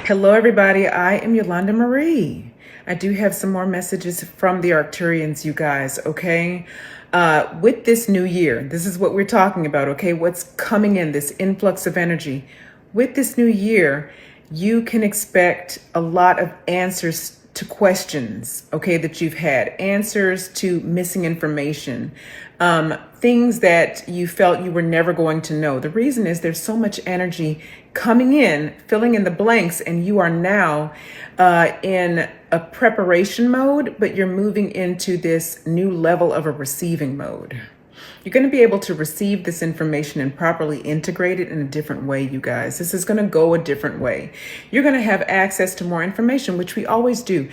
Hello, everybody. I am Yolanda Marie. I do have some more messages from the Arcturians, you guys, okay? With this new year, this is what we're talking about, okay? What's coming in, this influx of energy. With this new year, you can expect a lot of answers to questions, okay, that you've had, answers to missing information, things that you felt you were never going to know. The reason is there's so much energy coming in, filling in the blanks, and you are now in a preparation mode, but you're moving into this new level of a receiving mode. You're going to be able to receive this information and properly integrate it in a different way, you guys. This is going to go a different way. You're going to have access to more information, which we always do.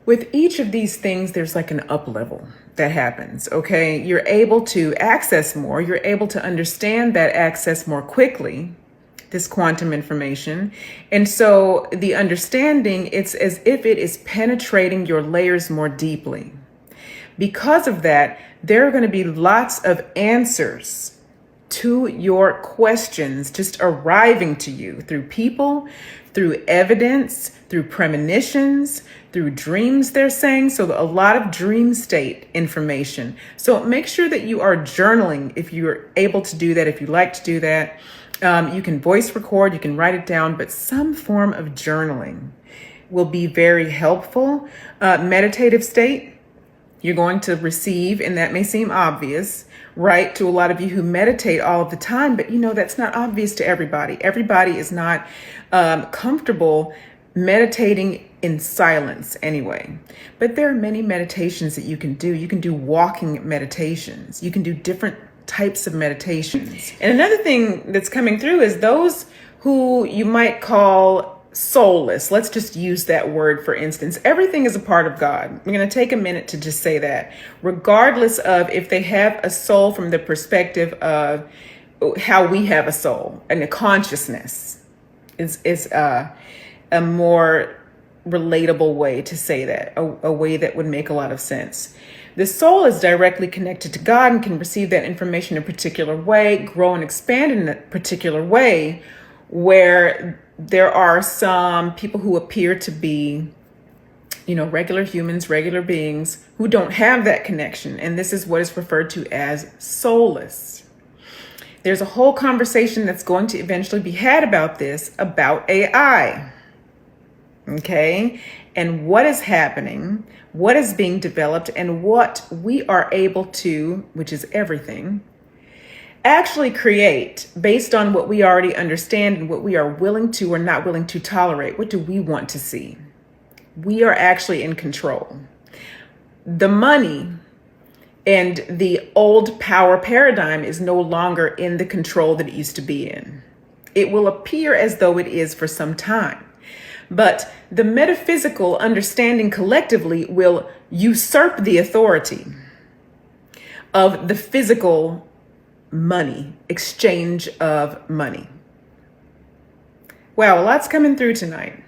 With each of these things, there's like an up level that happens, okay? You're able to access more. You're able to understand that access more quickly, this quantum information. And so the understanding, it's as if it is penetrating your layers more deeply. Because of that, there are going to be lots of answers to your questions just arriving to you through people, through evidence, through premonitions, through dreams, they're saying. So a lot of dream state information. So make sure that you are journaling if you're able to do that, if you like to do that. You can voice record, you can write it down, but some form of journaling will be very helpful. Meditative state, you're going to receive, and that may seem obvious, right, to a lot of you who meditate all of the time, but you know, that's not obvious to everybody. Everybody is not comfortable meditating in silence anyway. But there are many meditations that you can do. You can do walking meditations. You can do different types of meditations. And another thing that's coming through is those who you might call soulless. Let's just use that word for instance. Everything is a part of God. I'm going to take a minute to just say that, regardless of if they have a soul from the perspective of how we have a soul, and a consciousness is a more relatable way to say that, a way that would make a lot of sense. The soul is directly connected to God and can receive that information in a particular way, grow and expand in a particular way, where there are some people who appear to be, you know, regular humans, regular beings who don't have that connection. And this is what is referred to as soulless. There's a whole conversation that's going to eventually be had about this, about AI. Okay. And what is happening, what is being developed, and what we are able to, which is everything, actually create based on what we already understand and what we are willing to or not willing to tolerate. What do we want to see? We are actually in control. The money and the old power paradigm is no longer in the control that it used to be in. It will appear as though it is for some time. But the metaphysical understanding collectively will usurp the authority of the physical money, exchange of money. Wow, a lot's coming through tonight.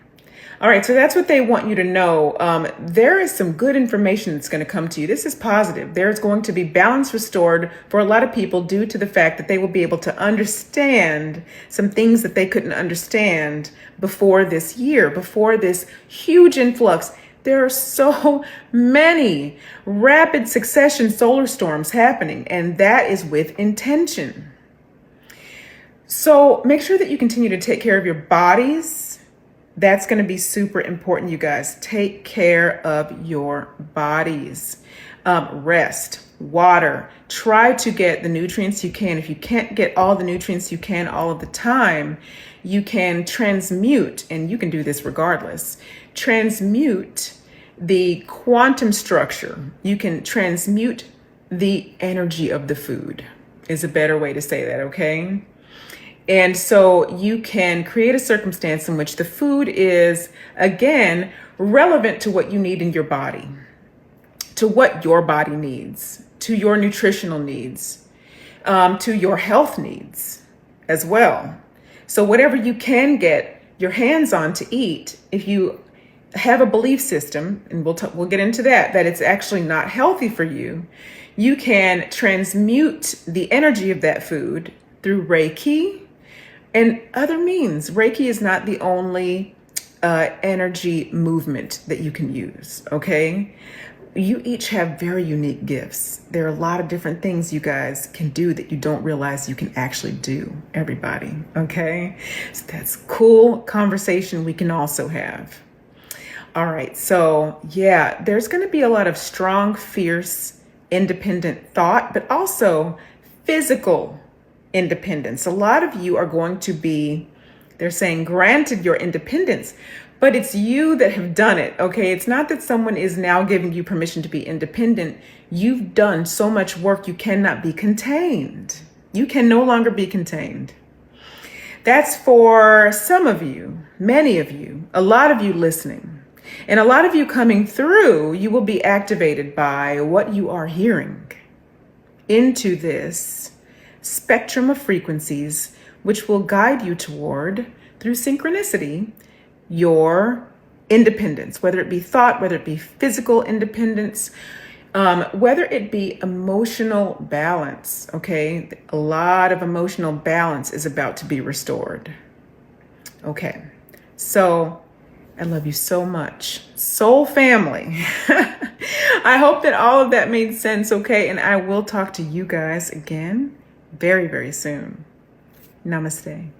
All right, so that's what they want you to know. There is some good information that's going to come to you. This is positive. There's going to be balance restored for a lot of people due to the fact that they will be able to understand some things that they couldn't understand before this year, before this huge influx. There are so many rapid succession solar storms happening, and that is with intention. So make sure that you continue to take care of your bodies. That's going to be super important, you guys. Take care of your bodies. Rest, water. Try to get the nutrients you can. If you can't get all the nutrients you can all of the time, you can transmute, and you can do this regardless. Transmute the quantum structure. You can transmute the energy of the food, is a better way to say that, okay? And so you can create a circumstance in which the food is, again, relevant to what you need in your body, to what your body needs, to your nutritional needs, to your health needs as well. So whatever you can get your hands on to eat, if you have a belief system, and we'll get into that it's actually not healthy for you, you can transmute the energy of that food through Reiki and other means. Reiki is not the only energy movement that you can use, okay? You each have very unique gifts. There are a lot of different things you guys can do that you don't realize you can actually do, everybody, okay? So that's cool conversation we can also have. All right, so yeah, there's going to be a lot of strong, fierce, independent thought, but also physical independence. A lot of you are going to be, they're saying, granted your independence, but it's you that have done it, okay? It's not that someone is now giving you permission to be independent. You've done so much work, you cannot be contained. You can no longer be contained. That's for some of you, many of you, a lot of you listening. And a lot of you coming through, you will be activated by what you are hearing into this spectrum of frequencies, which will guide you toward, through synchronicity, your independence, whether it be thought, whether it be physical independence, whether it be emotional balance, okay? A lot of emotional balance is about to be restored. Okay, so I love you so much. Soul family. I hope that all of that made sense, okay? And I will talk to you guys again very, very soon. Namaste.